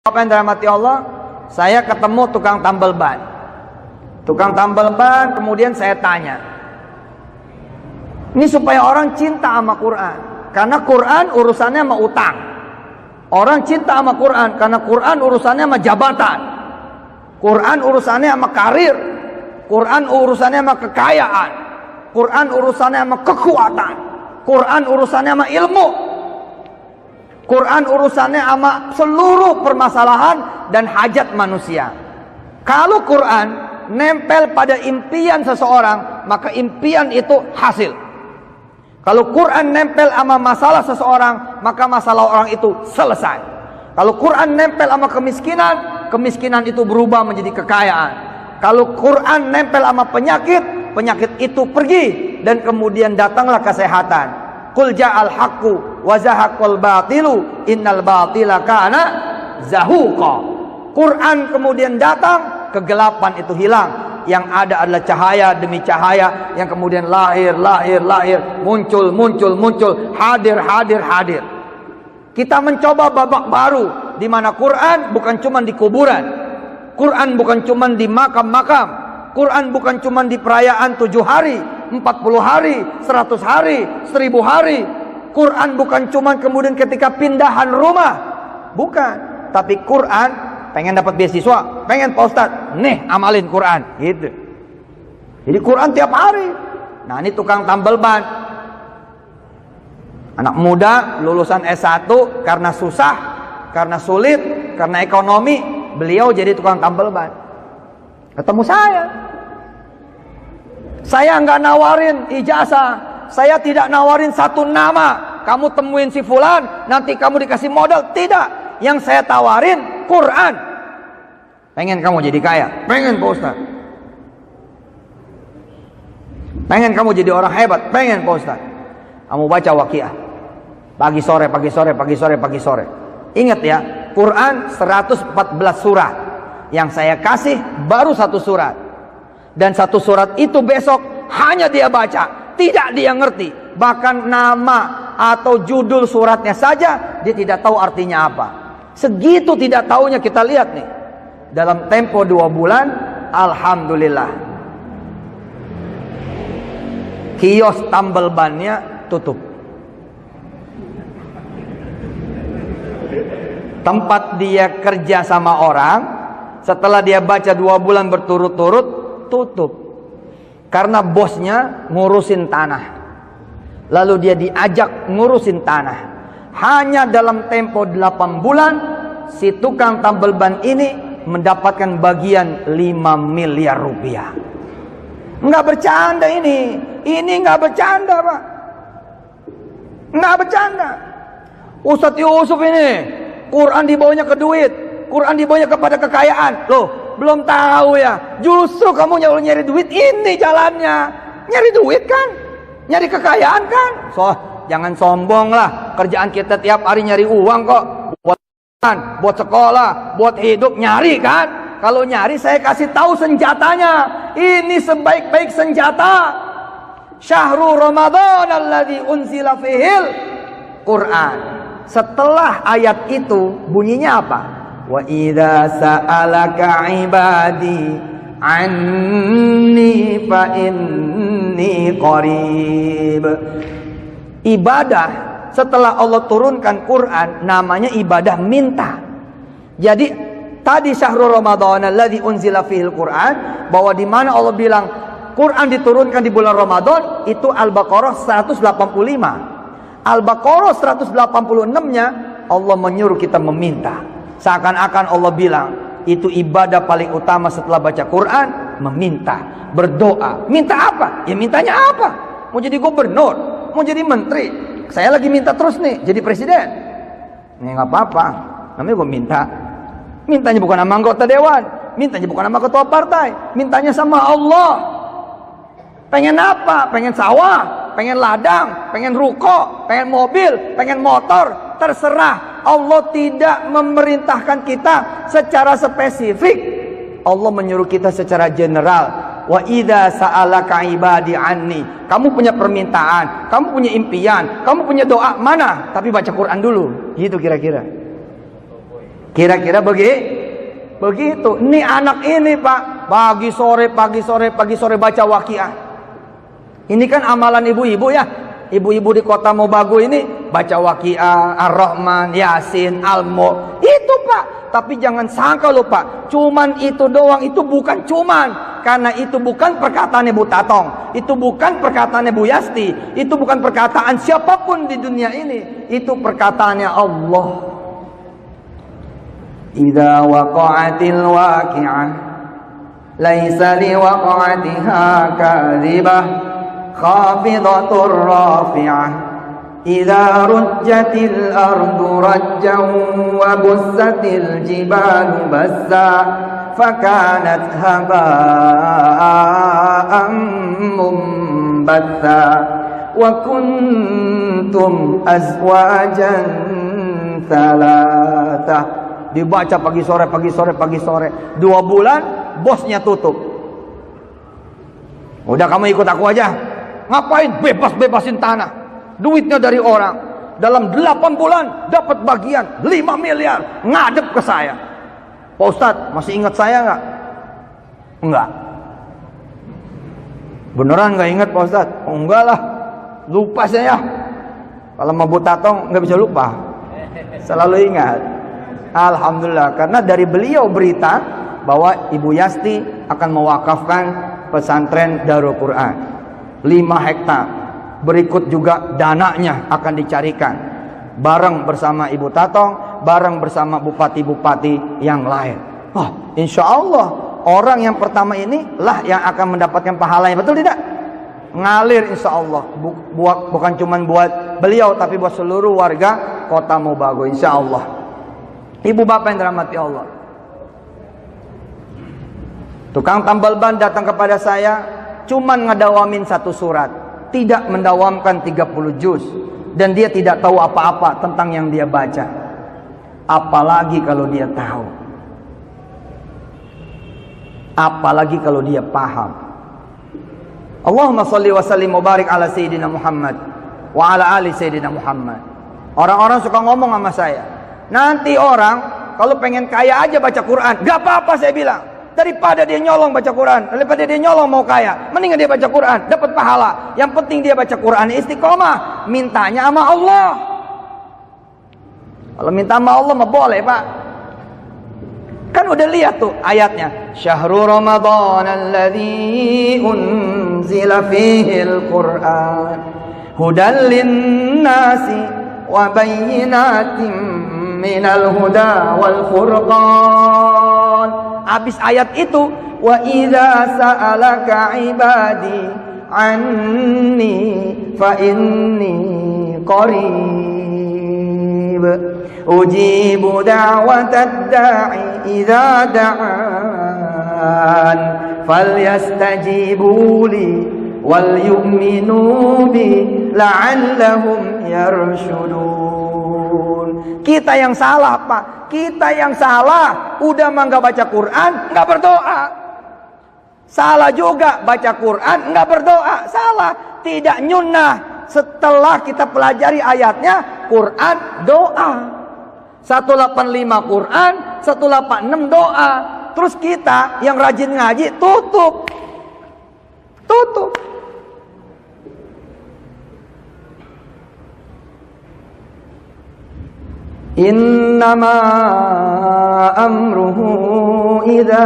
Apa yang dirahmati Allah, saya ketemu tukang tambal ban. Tukang tambal ban, kemudian saya tanya. Ini supaya orang cinta sama Quran. Karena Quran urusannya sama utang. Orang cinta sama Quran karena Quran urusannya sama jabatan. Quran urusannya sama karir. Quran urusannya sama kekayaan. Quran urusannya sama kekuatan. Quran urusannya sama ilmu. Quran urusannya sama seluruh permasalahan dan hajat manusia. Kalau Quran nempel pada impian seseorang, maka impian itu hasil. Kalau Quran nempel sama masalah seseorang, maka masalah orang itu selesai. Kalau Quran nempel sama kemiskinan, kemiskinan itu berubah menjadi kekayaan. Kalau Quran nempel sama penyakit, penyakit itu pergi dan kemudian datanglah kesehatan. Qul ja'al haqqu wa zahaqal batilu innal batila kana zahuqa. Quran kemudian datang, kegelapan itu hilang. Yang ada adalah cahaya demi cahaya yang kemudian lahir, muncul, hadir. Kita mencoba babak baru di mana Quran bukan cuma di kuburan. Quran bukan cuma di makam-makam. Quran bukan cuma di perayaan 7 hari, 40 hari, 100 hari, 1000 hari. Quran bukan cuma kemudian ketika pindahan rumah. Bukan. Tapi Quran, pengen dapat beasiswa, pengen Pak Ustadz, nih amalin Quran. Gitu. Jadi Quran tiap hari. Nah ini tukang tambal ban. Anak muda lulusan S1 karena susah, karena sulit, karena ekonomi, beliau jadi tukang tambal ban. Ketemu saya nggak nawarin ijazah, saya tidak nawarin satu nama, kamu temuin si fulan, nanti kamu dikasih modal. Tidak, yang saya tawarin Quran. Pengen kamu jadi kaya? Pengen Pak Ustaz. Pengen kamu jadi orang hebat? Pengen Pak Ustaz. Kamu baca Waqiah pagi sore. Ingat ya, Quran 114 surat. Yang saya kasih baru 1 surat. Dan 1 surat itu besok hanya dia baca, tidak dia ngerti. Bahkan nama atau judul suratnya saja dia tidak tahu artinya apa. Segitu tidak taunya. Kita lihat nih, dalam tempo 2 bulan, alhamdulillah, kios tambal bannya tutup. Tempat dia kerja sama orang, setelah dia baca 2 bulan berturut-turut, tutup. Karena bosnya ngurusin tanah. Lalu dia diajak ngurusin tanah. Hanya dalam tempo 8 bulan, si tukang tambal ban ini mendapatkan bagian 5 miliar rupiah. Nggak bercanda ini. Ini nggak bercanda, Pak. Nggak bercanda. Ustadz Yusuf ini, Quran dibawanya ke duit. Quran dibawanya kepada kekayaan. Loh, belum tahu ya. Justru kamu nyari duit, ini jalannya. Nyari duit kan? Nyari kekayaan kan? Jangan sombong lah. Kerjaan kita tiap hari nyari uang kok. Buat sekolah, buat hidup, nyari kan? Kalau nyari saya kasih tahu senjatanya. Ini sebaik-baik senjata. Syahrul Ramadan alladzi unzila fihil Quran. Setelah ayat itu bunyinya apa? Wa idza sa'alaka ibadi anni fa inni qarib. Ibadah setelah Allah turunkan Quran namanya ibadah minta. Jadi tadi syahrul Ramadan alladzi unzila fihil Quran, bahwa di mana Allah bilang Quran diturunkan di bulan Ramadan, itu Al-Baqarah 185. Al-Baqarah 186-nya Allah menyuruh kita meminta. Seakan-akan Allah bilang itu ibadah paling utama setelah baca Quran, meminta, berdoa. Minta apa? Ya mintanya apa? Mau jadi gubernur, mau jadi menteri. Saya lagi minta terus nih jadi presiden. Ini nggak apa-apa, namanya gue minta. Mintanya bukan sama anggota dewan, mintanya bukan sama ketua partai, mintanya sama Allah. Pengen apa? Pengen sawah, pengen ladang, pengen ruko, pengen mobil, pengen motor, terserah. Allah tidak memerintahkan kita secara spesifik. Allah menyuruh kita secara general. Wa idza sa'alaka ibadi anni. Kamu punya permintaan, kamu punya impian, kamu punya doa, mana? Tapi baca Quran dulu. Gitu kira-kira. Kira-kira begitu. Ini anak ini Pak, pagi sore baca Waqiah. Ini kan amalan ibu-ibu ya. Ibu-ibu di kota Mobagu ini baca Waqiah, Ar-Rahman, Yasin, Al-Mulk. Itu Pak. Tapi jangan sangka loh Pak, cuman itu doang. Itu bukan cuman. Karena itu bukan perkataan Bu Tatong, itu bukan perkataan Bu Yasti, itu bukan perkataan siapapun di dunia ini. Itu perkataannya Allah. Idza waqa'atil waqi'ah laisa liwaqa'atiha kadhibah khafidatur rafi'ah idza rujjatil ardu rajjan wa bussatil jibalu bassa fakanat haba'an mumbatha wa kuntum azwajan thalatha. Dibaca pagi sore. 2 bulan bosnya tutup. Udah kamu ikut aku aja. Ngapain? Bebasin tanah. Duitnya dari orang. Dalam 8 bulan dapat bagian 5 miliar. Ngadep ke saya. Pak Ustadz, masih ingat saya nggak? Enggak. Beneran nggak ingat Pak Ustadz? Oh, enggak lah. Lupa saya. Kalau mau Bu Tatong nggak bisa lupa. Selalu ingat. Alhamdulillah, karena dari beliau berita bahwa Ibu Yasti akan mewakafkan pesantren Darul Quran 5 hektar. Berikut juga dananya akan dicarikan bareng bersama Ibu Tatong, bareng bersama bupati-bupati yang lain. Insya Allah orang yang pertama ini lah yang akan mendapatkan pahalanya, betul tidak? Ngalir insya Allah. Bukan cuma buat beliau, tapi buat seluruh warga kota Mobagu insya Allah. Ibu bapak yang dirahmati Allah, tukang tambal ban datang kepada saya, cuman ngedawamin 1 surat, tidak mendawamkan 30 juz, dan dia tidak tahu apa-apa tentang yang dia baca. Apalagi kalau dia tahu, apalagi kalau dia paham. Allahumma sholli wa sallim wa barik ala Sayyidina Muhammad wa ala ali Sayyidina Muhammad. Orang-orang suka ngomong sama saya, nanti orang kalau pengen kaya aja baca Quran. Gak apa-apa saya bilang. Daripada dia nyolong baca Quran, daripada dia nyolong mau kaya, mendingan dia baca Quran, dapat pahala. Yang penting dia baca Quran istiqomah, mintanya sama Allah. Kalau minta sama Allah mah boleh Pak. Kan udah lihat tuh ayatnya. Syahrul Ramadan alladzi unzila fihil Quran hudan linnasi wa bayyinatin minal huda wal furqan. Habis ayat itu, wa idza sa'alaka ibadi anni fa inni qarib ujibu da'watad da'i idza da'an falyastajibu li wal yu'minu bi la'allahum yarshudun. Kita yang salah Pak, kita yang salah. Udah mah nggak baca Quran, nggak berdoa. Salah juga baca Quran, nggak berdoa. Salah, tidak nyunnah. Setelah kita pelajari ayatnya, Quran doa. 185 Quran, 186 doa. Terus kita yang rajin ngaji tutup. Innama amruhu idza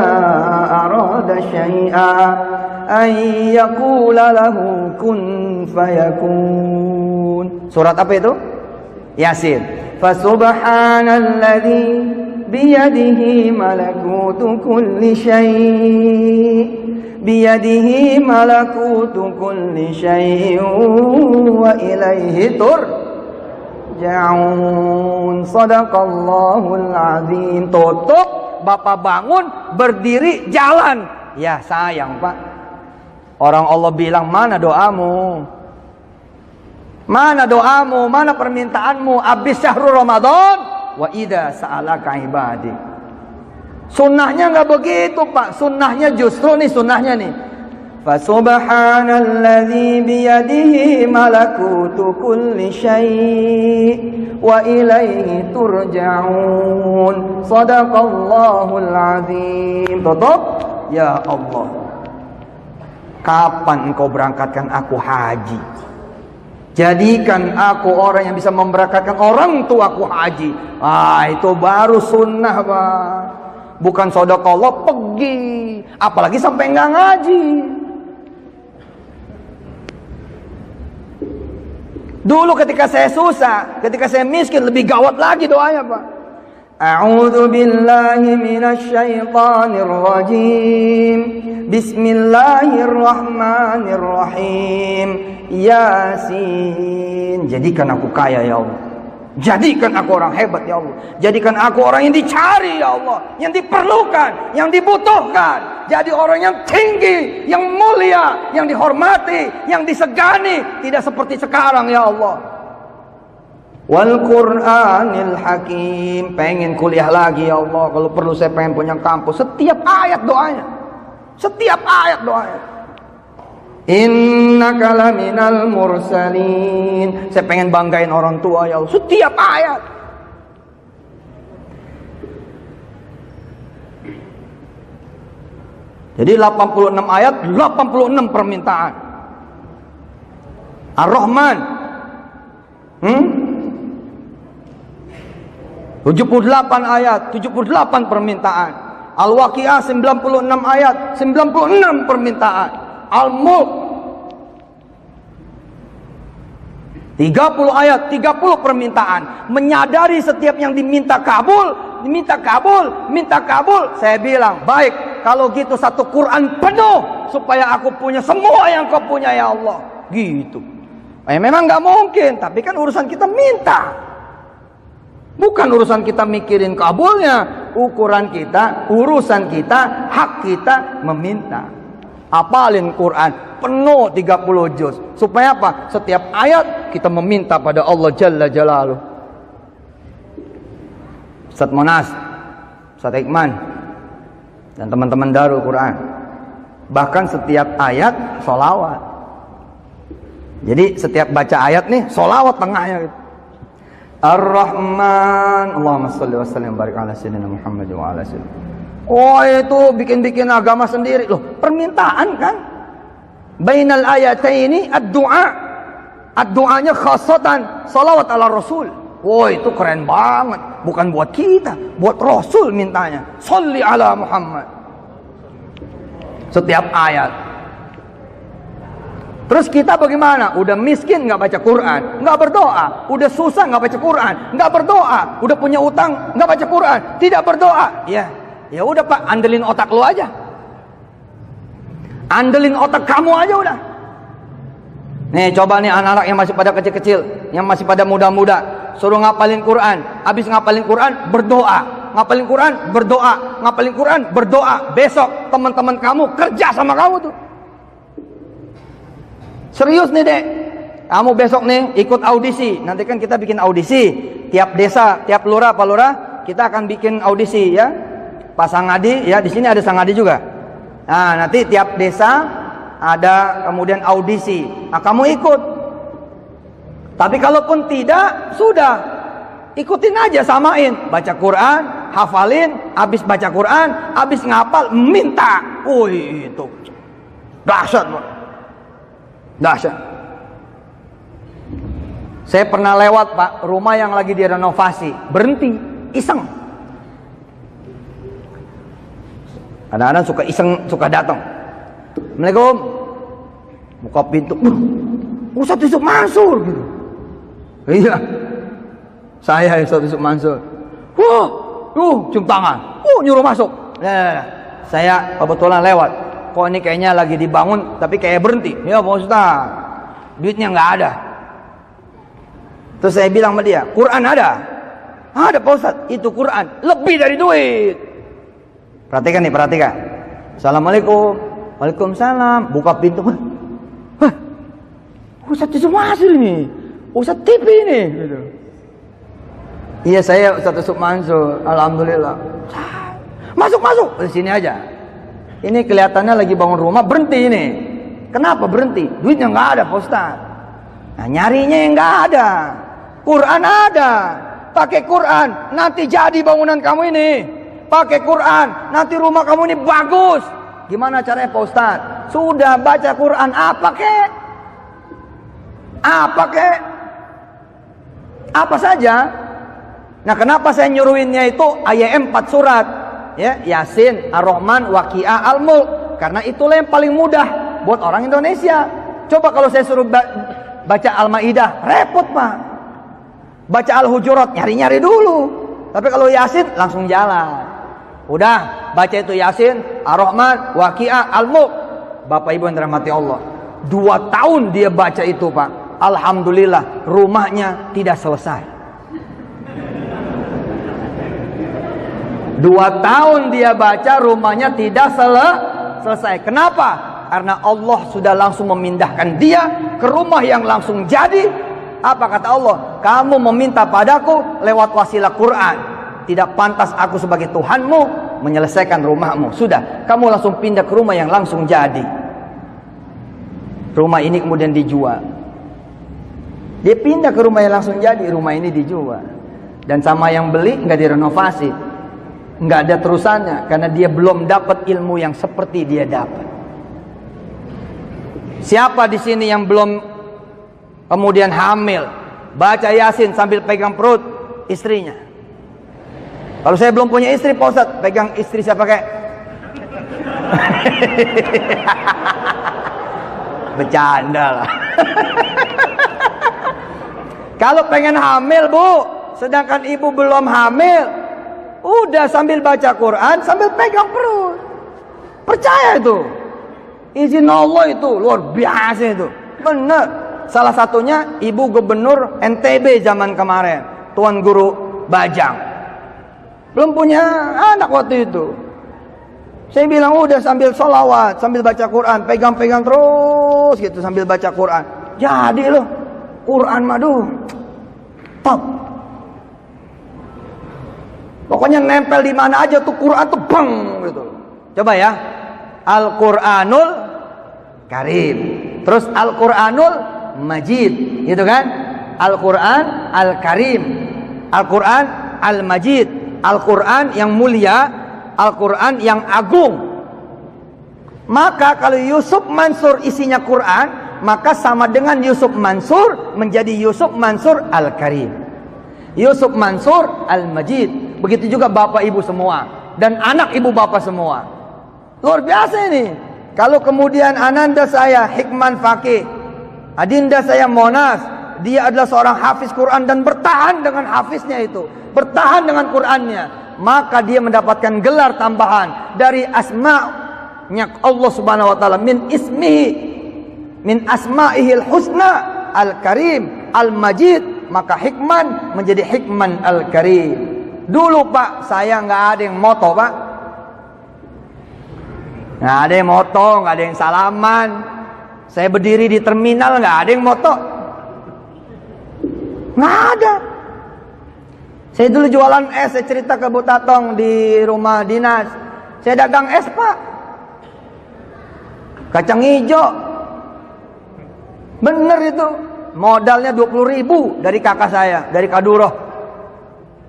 arada syai'an ay yaqula lahu kun fayakun. Surat apa itu? Yasin. Fasubhanalladzi biyadihi malakutu kulli biyadihi malakutu kulli syai'in wa ilaihi turja'un. Sadaqallahul azim. Tutup, bapak bangun, berdiri, jalan. Ya sayang Pak, orang Allah bilang mana doamu, mana doamu, mana permintaanmu. Abis syahrul Ramadan, wa idza sa'alaka ibadi. Sunnahnya nggak begitu Pak. Sunnahnya justru nih, sunnahnya nih, Fasubhanalladzi biyadihi malakutu kulli syai' wa ilaihi turja'un. Shadaqallahul azim. Tutup. Ya Allah, kapan engkau berangkatkan aku haji? Jadikan aku orang yang bisa memberangkatkan orang tuaku haji. Itu baru sunnah, Pak. Bukan shadaqallah pergi, apalagi sampai enggak ngaji. Dulu ketika saya susah, ketika saya miskin, lebih gawat lagi doanya, Pak. A'udzu billahi minasy syaithanir rajim. Bismillahirrahmanirrahim. Yasin. Jadikan aku kaya ya Allah. Jadikan aku orang hebat ya Allah. Jadikan aku orang yang dicari ya Allah, yang diperlukan, yang dibutuhkan. Jadi orang yang tinggi, yang mulia, yang dihormati, yang disegani, tidak seperti sekarang ya Allah. Wal Qur'anil Hakim. Pengen kuliah lagi ya Allah. Kalau perlu saya pengen punya kampus. Setiap ayat doanya. Setiap ayat doanya. Innaka laminal mursalin. Saya pengen banggain orang tua ya Allah. Setiap ayat. Jadi 86 ayat, 86 permintaan. Ar-Rahman 78 ayat, 78 permintaan. Al-Waqiah 96 ayat, 96 permintaan. Al-Mulk 30 ayat, 30 permintaan. Menyadari setiap yang diminta kabul, diminta kabul, minta kabul. Saya bilang, baik, kalau gitu satu Quran penuh supaya aku punya semua yang kau punya ya Allah. Gitu. Memang gak mungkin, tapi kan urusan kita minta. Bukan urusan kita mikirin kabulnya. Urusan kita, hak kita meminta. Hafalin Quran penuh 30 juz. Supaya apa? Setiap ayat kita meminta pada Allah Jalla Jalaluh. Ustaz Monas, Ustaz Iqman, dan teman-teman Darul Quran. Bahkan setiap ayat sholawat. Jadi setiap baca ayat nih sholawat tengahnya gitu. Ar-Rahman, Allahumma sholli wa sallim barik ala sayyidina Muhammad wa ala sallam. Oh, itu bikin-bikin agama sendiri loh. Permintaan kan? Bainal ayataini ad-du'a. Ad-du'anya khasatan salawat ala Rasul. Oh, itu keren banget. Bukan buat kita, buat Rasul mintanya. Sholli ala Muhammad. Setiap ayat. Terus kita bagaimana? Udah miskin nggak baca Quran, nggak berdoa. Udah susah nggak baca Quran, nggak berdoa. Udah punya utang nggak baca Quran, tidak berdoa. Ya udah Pak, andelin otak lu aja. Andelin otak kamu aja udah. Nih coba nih anak-anak yang masih pada kecil-kecil, yang masih pada muda-muda, suruh ngapalin Quran. Habis ngapalin Quran, berdoa. Ngapalin Quran, berdoa. Ngapalin Quran, berdoa. Besok teman-teman kamu kerja sama kamu tuh. Serius nih dek, kamu besok nih ikut audisi. Nanti kan kita bikin audisi tiap desa, tiap lurah, Pak Lurah, kita akan bikin audisi ya. Pak Sangadi ya, di sini ada Sangadi juga. Nah, nanti tiap desa ada kemudian audisi. Nah, kamu ikut. Tapi kalaupun tidak, sudah ikutin aja, samain. Baca Quran, hafalin, habis baca Quran, habis ngapal, minta. Itu dahsyat, Pak. Dahsyat. Saya pernah lewat Pak, rumah yang lagi direnovasi, berhenti, iseng. Kadang-kadang suka iseng, suka datang. Assalamualaikum. Buka pintu, Ustaz Yusuf Mansur gitu. Iya, saya Ustaz Yusuf Mansur. Cium tangan, nyuruh masuk. Saya kebetulan lewat. Kok ini kayaknya lagi dibangun tapi kayak berhenti. Ya Pak Ustaz, duitnya nggak ada. Terus saya bilang sama dia, Quran ada? Ada Pak Ustaz, itu Quran lebih dari duit. Perhatikan nih, perhatikan. Assalamualaikum. Waalaikumsalam. Buka pintu. Ustaz Yusuf Mansur ini, Ustaz TV ini gitu. Iya saya Ustaz Yusuf Mansur. Alhamdulillah. Masuk di sini aja. Ini kelihatannya lagi bangun rumah, berhenti ini. Kenapa berhenti? Duitnya nggak ada Pak Ustaz. Nah, nyarinya yang nggak ada. Quran ada. Pakai Quran, nanti jadi bangunan kamu ini. Pakai Quran, nanti rumah kamu ini bagus. Gimana caranya Pak Ustaz? Sudah baca Quran apa kek? Apa kek? Apa saja? Nah, kenapa saya nyuruhinnya itu ayat 4 surat? Ya, Yasin, Ar-Rahman, Waqiah, Al-Mulk. Karena itulah yang paling mudah buat orang Indonesia. Coba kalau saya suruh baca Al-Maidah, repot Pak. Baca Al-Hujurat, nyari-nyari dulu. Tapi kalau Yasin, langsung jalan. Udah, baca itu Yasin, Ar-Rahman, Waqiah, Al-Mulk. Bapak Ibu yang dirahmati Allah, 2 tahun dia baca itu Pak. Alhamdulillah, rumahnya tidak selesai. 2 tahun dia baca, rumahnya tidak selesai. Kenapa? Karena Allah sudah langsung memindahkan dia ke rumah yang langsung jadi. Apa kata Allah? Kamu meminta padaku lewat wasilah Quran. Tidak pantas aku sebagai Tuhanmu menyelesaikan rumahmu. Sudah, kamu langsung pindah ke rumah yang langsung jadi. Rumah ini kemudian dijual. Dia pindah ke rumah yang langsung jadi, rumah ini dijual. Dan sama yang beli nggak direnovasi, nggak ada terusannya, karena dia belum dapat ilmu yang seperti dia dapat. Siapa di sini yang belum kemudian hamil, baca Yasin sambil pegang perut istrinya? Kalau saya belum punya istri, Pak Ustaz, pegang istri saya pakai. Bercanda lah. Kalau pengen hamil Bu, sedangkan ibu belum hamil, udah sambil baca Quran, sambil pegang perut. Percaya itu. Izin Allah itu luar biasa itu. Benar. Salah satunya Ibu Gubernur NTB zaman kemarin, Tuan Guru Bajang. Belum punya anak waktu itu. Saya bilang udah sambil sholawat, sambil baca Quran, pegang-pegang terus gitu sambil baca Quran. Jadi loh, Quran madu top. Pokoknya nempel di mana aja tuh Quran tuh bang gitu. Coba ya, Al-Quranul Karim, terus Al-Quranul Majid, gitu kan? Al-Quran Al-Karim, Al-Quran Al-Majid, Al-Quran yang mulia, Al-Quran yang agung. Maka kalau Yusuf Mansur isinya Quran, maka sama dengan Yusuf Mansur menjadi Yusuf Mansur Al-Karim, Yusuf Mansur Al-Majid. Begitu juga bapak ibu semua dan anak ibu bapak semua. Luar biasa ini. Kalau kemudian ananda saya Hikman Fakih, adinda saya Monas, dia adalah seorang hafiz Quran dan bertahan dengan hafiznya itu, bertahan dengan Qurannya, maka dia mendapatkan gelar tambahan dari asma'nya Allah Subhanahu wa taala, min ismihi, min asma'ihil husna Al-Karim Al-Majid, maka Hikman menjadi Hikman Al-Karim. Dulu Pak, saya nggak ada yang moto Pak, nggak ada yang moto, nggak ada yang salaman. Saya berdiri di terminal nggak ada yang moto, nggak ada. Saya dulu jualan es, saya cerita ke Bu Tatong di rumah dinas. Saya dagang es Pak, kacang hijau. Bener itu, modalnya 20.000 dari kakak saya, dari Kaduroh.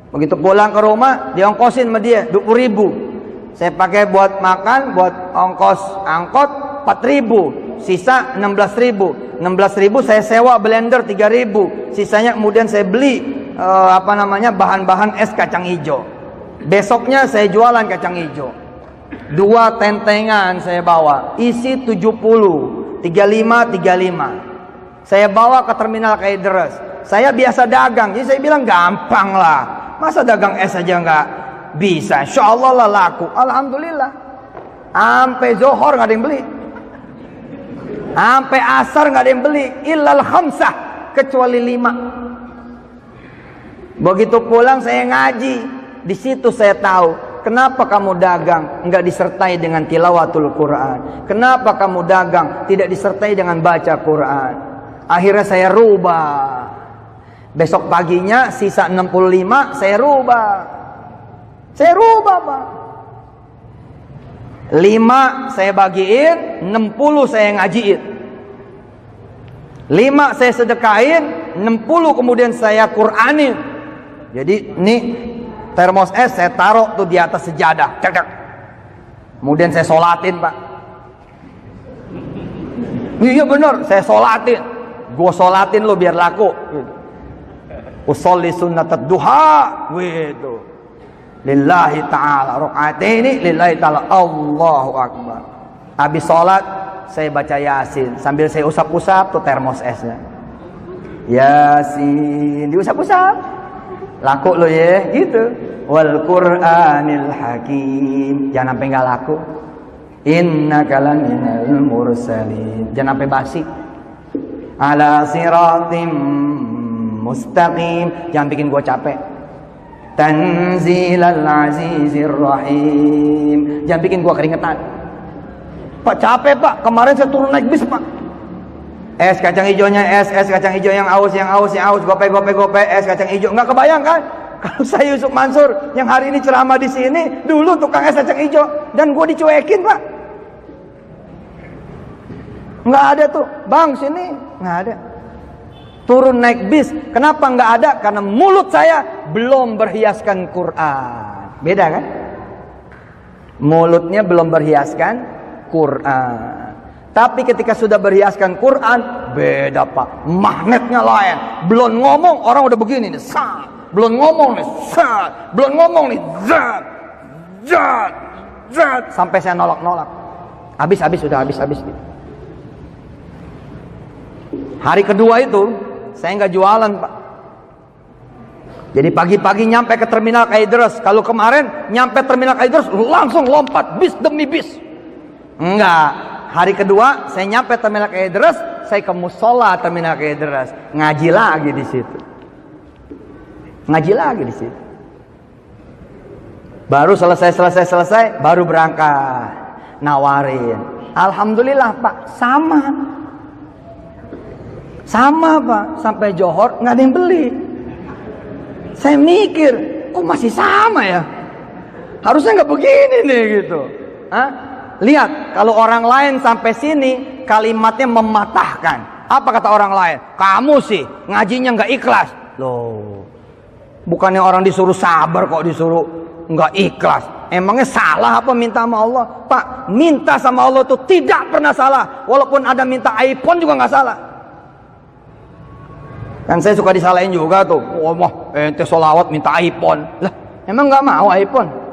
Begitu pulang ke rumah, diongkosin sama dia 20.000. Saya pakai buat makan, buat ongkos angkot 4.000, sisa 16.000. 16.000 saya sewa blender 3.000. Sisanya kemudian saya beli bahan-bahan es kacang hijau. Besoknya saya jualan kacang hijau. 2 tentengan saya bawa, isi 70, 35. Saya bawa ke terminal Kaideres. Saya biasa dagang, jadi saya bilang gampang lah. Masa dagang es aja nggak bisa? Insya Allah lah laku. Alhamdulillah. Sampai Zohor nggak ada yang beli. Sampai asar nggak ada yang beli. Illal khamsah, kecuali 5. Begitu pulang saya ngaji. Di situ saya tahu kenapa kamu dagang nggak disertai dengan tilawatul Quran. Kenapa kamu dagang tidak disertai dengan baca Quran. Akhirnya saya rubah. Besok paginya sisa 65 saya rubah. Saya rubah Pak. 5 saya bagiin, 60 saya ngajiin. 5 saya sedekahin, 60 kemudian saya Qur'anin. Jadi ini termos es saya taruh tuh di atas sejadah. Kemudian saya sholatin, Pak. Iya bener, saya sholatin. Gue sholatin lo biar laku. Usolli sunnatad duha. Gitu. Lillahi ta'ala. Rakaat ini lillahi ta'ala. Allahu Akbar. Habis sholat saya baca Yasin. Sambil saya usap-usap tuh termos esnya. Yasin. Diusap-usap. Laku lo ya. Gitu. Wal Qur'anil Hakim. Jangan sampai gak laku. Innaka laminal mursalin. Jangan sampai basi. Ala siratim mustaqim. Jangan bikin gua capek. Tanzilal azizir rahim. Jangan bikin gua keringetan. Pak capek Pak, kemarin saya turun naik bis Pak. Es kacang hijaunya es kacang hijau yang aus, gope, es kacang hijau. Nggak kebayang kan? Kalau saya Yusuf Mansur yang hari ini ceramah di sini, dulu tukang es kacang hijau dan gua dicuekin Pak. Nggak ada tuh, bang sini nggak ada. Turun naik bis, kenapa nggak ada? Karena mulut saya belum berhiaskan Quran. Beda kan? Mulutnya belum berhiaskan Quran. Tapi ketika sudah berhiaskan Quran, beda Pak. Magnetnya lain. Belum ngomong orang udah begini nih. Sat. Belum ngomong nih. Sat. Belum ngomong nih. Zat. Zat. Zat. Sampai saya nolak-nolak. Habis sudah habis. Hari kedua itu saya nggak jualan Pak. Jadi pagi-pagi nyampe ke terminal Kalideres. Kalau kemarin nyampe terminal Kalideres langsung lompat bis demi bis. Enggak. Hari kedua saya nyampe terminal Kalideres, saya ke musola terminal Kalideres, ngaji lagi di situ. Baru selesai baru berangkat. Nawarin. Alhamdulillah Pak, sama Pak, sampai Johor nggak ada yang beli. Saya mikir, kok masih sama ya? Harusnya nggak begini nih gitu. Hah? Lihat, kalau orang lain sampai sini kalimatnya mematahkan. Apa kata orang lain? Kamu sih ngajinya nggak ikhlas. Loh, bukannya orang disuruh sabar kok disuruh nggak ikhlas. Emangnya salah apa minta sama Allah? Pak, minta sama Allah tuh tidak pernah salah. Walaupun ada minta iPhone juga nggak salah. Kan saya suka disalahin juga tuh. Oh mah ente sholawat minta iPhone. Lah emang nggak mau iPhone?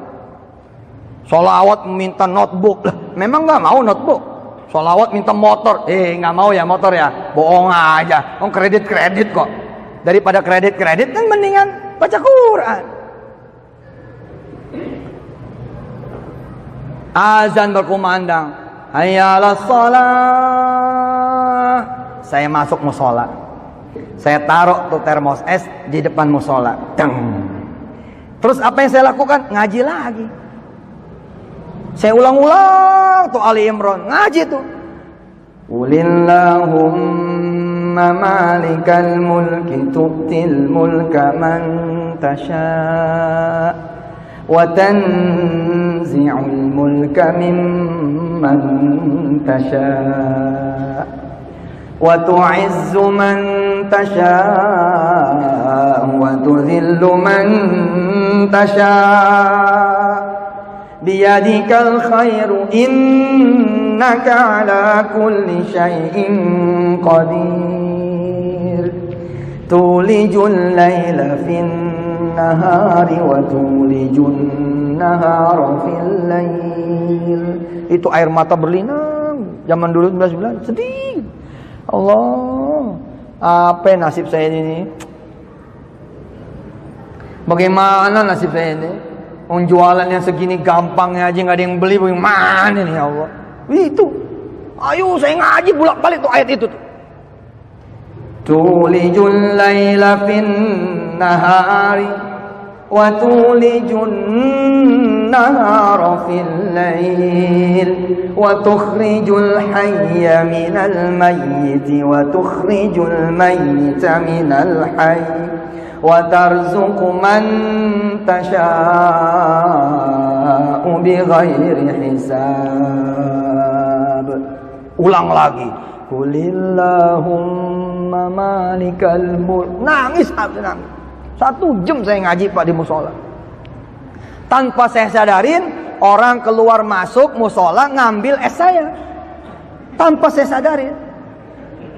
Sholawat minta notebook. Lah memang nggak mau notebook. Sholawat minta motor. Nggak mau ya motor ya. Bohong aja. Kredit kok. Daripada kredit kan mendingan baca Quran. Azan berkumandang. Hayya 'alas shalah. Saya masuk mushola. Saya taruh tuh termos es di depan musola. Terus apa yang saya lakukan? Ngaji lagi. Saya ulang-ulang tuh Ali Imran. Ngaji tuh. Qulillahumma malikal mulki tu'til mulka man tasha' wa tanzi'ul mulka mimman tasha' wa tu'izzu man tasha' wa tudhillu man tasha' biyadikal khairu innaka ala kulli syai'in qadir tulijul laila fin nahari wa tulijun nahara fil lail. Itu air mata berlinang zaman dulu 19 sedih. Allah, apa nasib saya ini? Bagaimana nasib saya ini? Jualan yang segini gampangnya aja nggak ada yang beli, bagaimana nih ya Allah? Itu, ayo saya ngaji bolak-balik tuh ayat itu. Tulijul laila fin nahari wa tulijun nahara fil lail wa tukhrijul hayya minal mayyiti wa tukhrijul mayyita minal hayy wa tarzuqu man tasha' bighairi hisab. Ulang lagi. Qulillahumma malikal mulk. Nangis. 1 jam saya ngaji Pak di musola. Tanpa saya sadarin, orang keluar masuk musola ngambil es saya. Tanpa saya sadarin.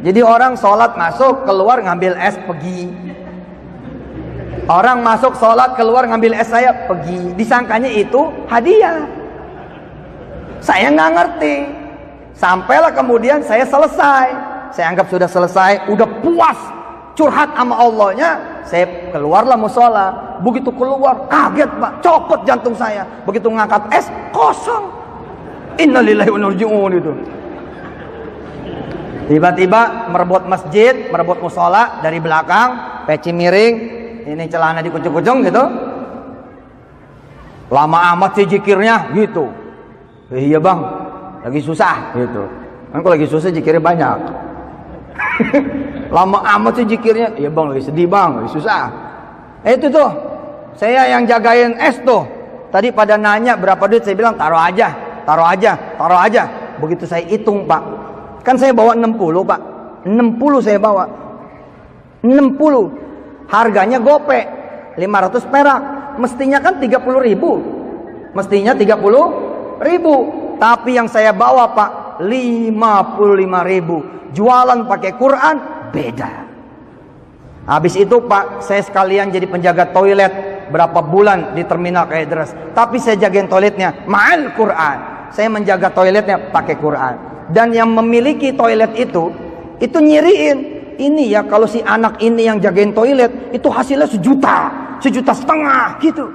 Jadi orang sholat masuk, keluar ngambil es, pergi. Orang masuk sholat, keluar ngambil es saya, pergi. Disangkanya itu hadiah. Saya nggak ngerti. Sampailah kemudian saya selesai. Saya anggap sudah selesai, udah puas. Curhat sama Allahnya, saya keluarlah musola. Begitu keluar, kaget Pak, copot jantung saya. Begitu ngangkat es, kosong. Innalillahi wa inna ilaihi raji'un itu. Tiba-tiba merebut masjid, merebut musola dari belakang, peci miring, ini celana dikucung-kucung gitu. Lama amat sih zikirnya gitu. Iya bang, lagi susah gitu. Kan kalau lagi susah zikirnya banyak. Lama amat sih zikirnya. Iya bang, lagi sedih bang, lagi susah. Itu tuh, saya yang jagain es tuh. Tadi pada nanya berapa duit, saya bilang taruh aja. Begitu saya hitung Pak, kan saya bawa 60 Pak. 60 saya bawa. 60. Harganya gope 500 perak. Mestinya kan 30.000. Mestinya 30.000. Tapi yang saya bawa Pak 55.000. Jualan pakai Quran beda. Habis itu Pak, saya sekalian jadi penjaga toilet berapa bulan di terminal Kaideras. Tapi saya jagain toiletnya ma'al Quran. Saya menjaga toiletnya pakai Quran. Dan yang memiliki toilet itu nyiriin. Ini ya kalau si anak ini yang jagain toilet, itu hasilnya 1 juta, 1,5 juta gitu.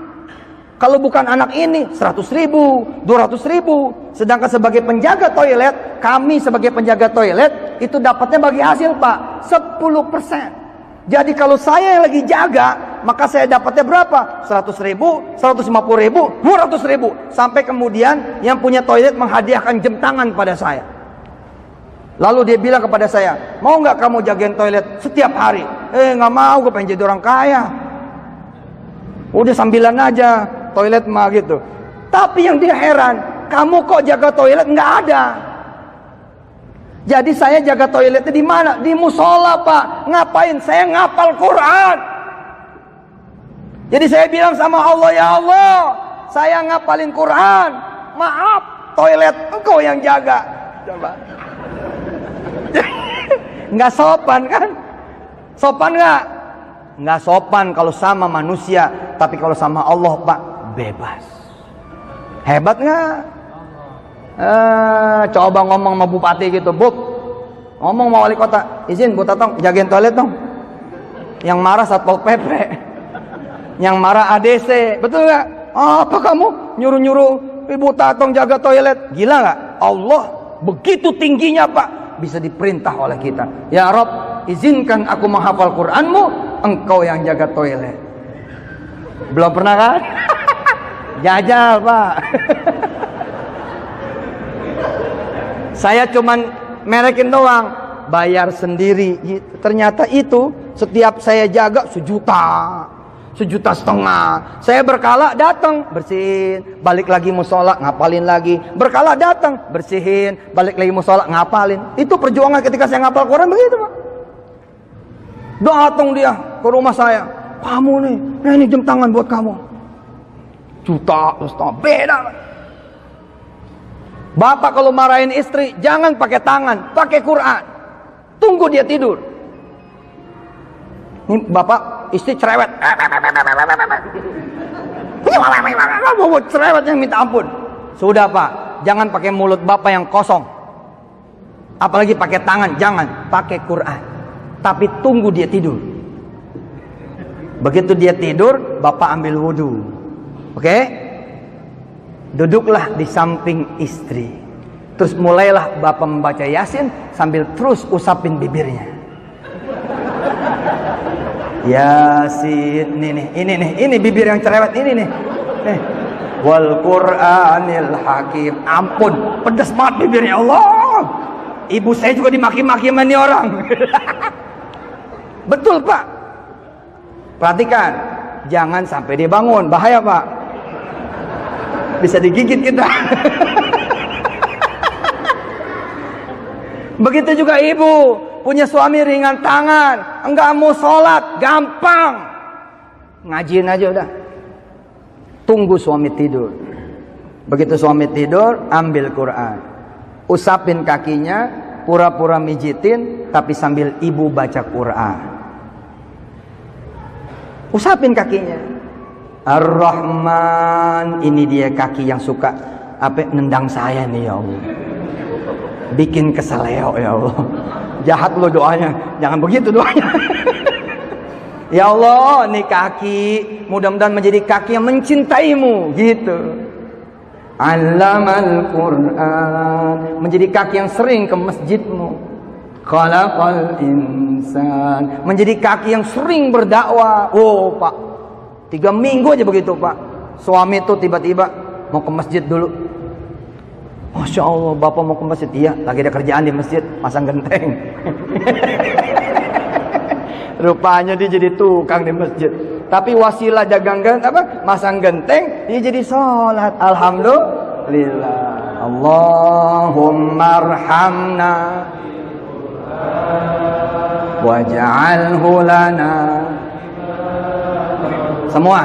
Kalau bukan anak ini 100.000, 200.000. Sedangkan sebagai penjaga toilet, kami sebagai penjaga toilet itu dapatnya bagi hasil Pak 10%. Jadi kalau saya yang lagi jaga, maka saya dapatnya berapa? 100.000, 150.000, 200.000. Sampai kemudian yang punya toilet menghadiahkan jam tangan pada saya. Lalu dia bilang kepada saya, mau nggak kamu jagain toilet setiap hari? Nggak mau, gue pengen jadi orang kaya. Udah sambilan aja toilet mah gitu. Tapi yang dia heran, kamu kok jaga toilet? Nggak ada. Jadi saya jaga toiletnya di mana? Di musola Pak. Ngapain? Saya ngapal Quran. Jadi saya bilang sama Allah, ya Allah, saya ngapalin Quran. Maaf, toilet engkau yang jaga. Coba. Nggak sopan kan? Sopan nggak? Nggak sopan kalau sama manusia. Tapi kalau sama Allah Pak, bebas. Hebat nggak? Coba ngomong sama bupati gitu, Bub, ngomong sama wali kota, izin Bu Tatang jagain toilet dong. Yang marah Satpol PP, yang marah ADC, betul nggak? Apa kamu nyuruh-nyuruh Ibu Tatang jaga toilet? Gila nggak? Allah begitu tingginya Pak, bisa diperintah oleh kita. Ya Rob, izinkan aku menghafal Quranmu, engkau yang jaga toilet. Belum pernah kan? Jajal Pak. Saya cuman merekin doang, bayar sendiri. Ternyata itu setiap saya jaga 1 juta, 1,5 juta. Saya berkala datang bersihin, balik lagi musola ngapalin lagi. Berkala datang bersihin, balik lagi musola ngapalin. Itu perjuangan ketika saya ngapal Quran begitu Pak. Datang dia ke rumah saya, kamu nih, nah ini jam tangan buat kamu. 1,5 juta, beda Pak. Bapak kalau marahin istri, jangan pakai tangan, pakai Quran. Tunggu dia tidur. Ini bapak, istri cerewet. Cerewet yang minta ampun. Sudah Pak, jangan pakai mulut bapak yang kosong. Apalagi pakai tangan, jangan. Pakai Quran. Tapi tunggu dia tidur. Begitu dia tidur, bapak ambil wudhu. Oke? Duduklah di samping istri. Terus mulailah bapak membaca Yasin sambil terus usapin bibirnya. Yasin, ini bibir yang cerewet ini nih. Wal Qur'anil Hakim. Ampun, pedas banget bibirnya Allah. Ibu saya juga dimaki-maki sama ini orang. Betul Pak. Perhatikan, jangan sampai dia bangun, bahaya Pak. Bisa digigit kita. Begitu juga ibu, punya suami ringan tangan, enggak mau sholat, gampang. Ngajiin aja udah. Tunggu suami tidur. Begitu suami tidur, ambil Quran. Usapin kakinya, pura-pura mijitin, tapi sambil ibu baca Quran. Usapin kakinya. Ar-Rahman, ini dia kaki yang suka nendang saya nih ya Allah. Bikin keseleo ya Allah. Jahat lo doanya, jangan begitu doanya. Ya Allah, nih kaki mudah-mudahan menjadi kaki yang mencintaimu gitu. Allamal Quran, menjadi kaki yang sering ke masjidmu. Khalaqal insan, menjadi kaki yang sering berdakwah. Oh Pak, 3 minggu aja begitu Pak. Suami tuh tiba-tiba mau ke masjid dulu. Masya Allah, Bapak mau ke masjid. Iya, lagi ada kerjaan di masjid, masang genteng. Rupanya dia jadi tukang di masjid. Tapi wasilah dagang masang genteng, dia jadi sholat. Alhamdulillah. Allahumma arhamna waj'alhu lana. Semua.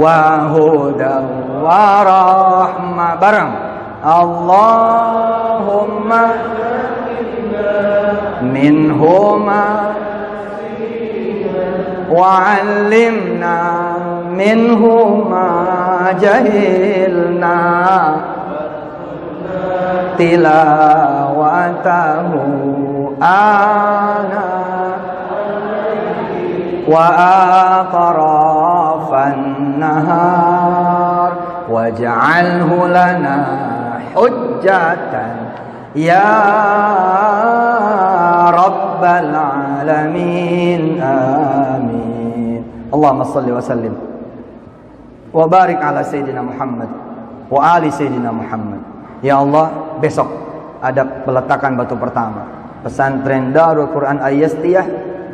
Wa hudan wa rahmah. Bareng. Allahumma minhuma wa'allimna minhuma jahilna tilawatahu ana wa atrafan nahar waj'alhu lana hujjatan ya rabbal alamin. Amin. Allahumma salli wa sallim wa barik ala sayyidina Muhammad wa ali sayyidina Muhammad. Ya Allah, besok ada peletakan batu pertama pesantren Darul Quran Ayastiyah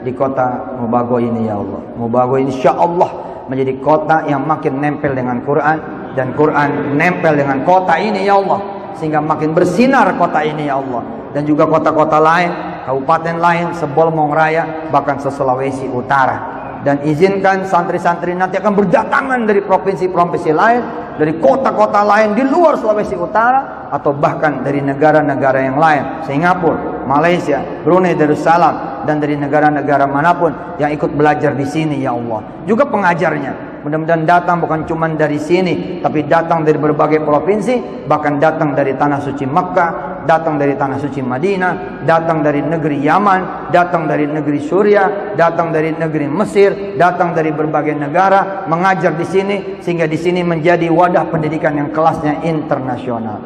di kota Mubago ini. Ya Allah, Mubago insyaallah menjadi kota yang makin nempel dengan Quran, dan Quran nempel dengan kota ini ya Allah, sehingga makin bersinar kota ini ya Allah. Dan juga kota-kota lain, kabupaten lain, Sebolmong Raya, bahkan se-Sulawesi Utara. Dan izinkan santri-santri nanti akan berdatangan dari provinsi-provinsi lain, dari kota-kota lain di luar Sulawesi Utara, atau bahkan dari negara-negara yang lain, Singapura, Malaysia, Brunei Darussalam, dan dari negara-negara manapun yang ikut belajar di sini ya Allah. Juga pengajarnya, mudah-mudahan datang bukan cuma dari sini, tapi datang dari berbagai provinsi, bahkan datang dari tanah suci Makkah, datang dari tanah suci Madinah, datang dari negeri Yaman, datang dari negeri Suriah, datang dari negeri Mesir, datang dari berbagai negara mengajar di sini, sehingga di sini menjadi wadah pendidikan yang kelasnya internasional.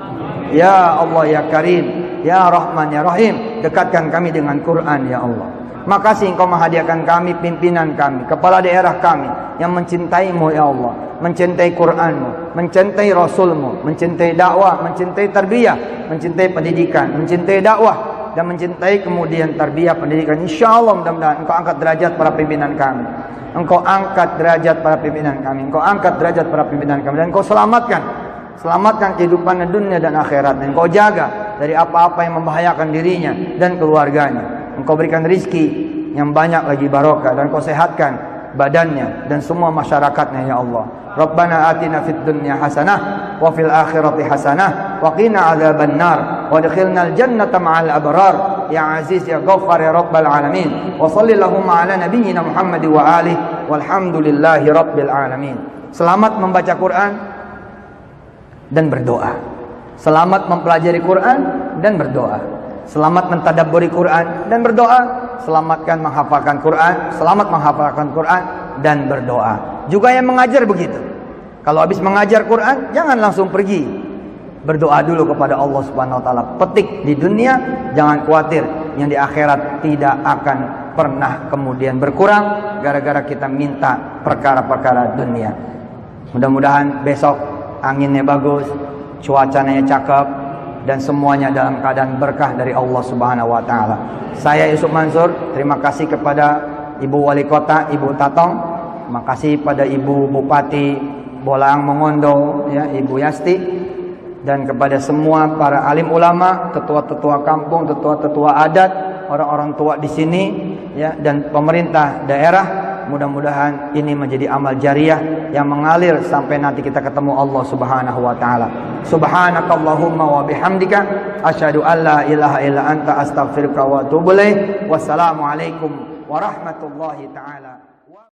Ya Allah ya Karim, ya Rahman ya Rahim, dekatkan kami dengan Quran ya Allah. Makasih Engkau menghadiahkan kami, pimpinan kami, kepala daerah kami yang mencintaimu ya Allah, mencintai Quranmu, mencintai Rasulmu, mencintai dakwah, mencintai tarbiyah, mencintai pendidikan, mencintai dakwah, dan mencintai kemudian tarbiyah pendidikan. InsyaAllah mudah-mudahan Engkau angkat derajat para pimpinan kami, Engkau angkat derajat para pimpinan kami, Engkau angkat derajat para pimpinan kami, dan Engkau selamatkan kehidupan dunia dan akhirat. Engkau jaga dari apa-apa yang membahayakan dirinya dan keluarganya. Engkau berikan rizki yang banyak lagi barokah, dan Engkau sehatkan badannya dan semua masyarakatnya ya Allah. Rabbana atina fid dunya hasanah wa fil akhirati hasanah wa qina adzabannar wa adkhilnal jannata ma'al abrar ya aziz ya ghaffar ya rabbal alamin. Wa shallallahu ala nabiyyina Muhammad wa alihi walhamdulillahi rabbil alamin. Selamat membaca Quran dan berdoa. Selamat mempelajari Quran dan berdoa. Selamat mentadabburi Quran dan berdoa. Selamatkan menghafalkan Quran, selamat menghafalkan Quran dan berdoa. Juga yang mengajar begitu. Kalau habis mengajar Quran, jangan langsung pergi. Berdoa dulu kepada Allah Subhanahu wa taala. Petik di dunia, jangan khawatir yang di akhirat tidak akan pernah kemudian berkurang gara-gara kita minta perkara-perkara dunia. Mudah-mudahan besok anginnya bagus, cuacanya cakep, dan semuanya dalam keadaan berkah dari Allah Subhanahu wa taala. Saya Yusuf Mansur, terima kasih kepada Ibu Wali Kota, Ibu Tatong, terima kasih pada Ibu Bupati Bolaang Mongondo, ya, Ibu Yasti, dan kepada semua para alim ulama, tetua-tetua kampung, tetua-tetua adat, orang-orang tua di sini, ya, dan pemerintah daerah. Mudah-mudahan ini menjadi amal jariah yang mengalir sampai nanti kita ketemu Allah Subhanahu wa taala. Subhanakallahumma wa bihamdika asyhadu an la ilaha illa anta astaghfiruka wa atubu ilaik. Wassalamualaikum warahmatullahi taala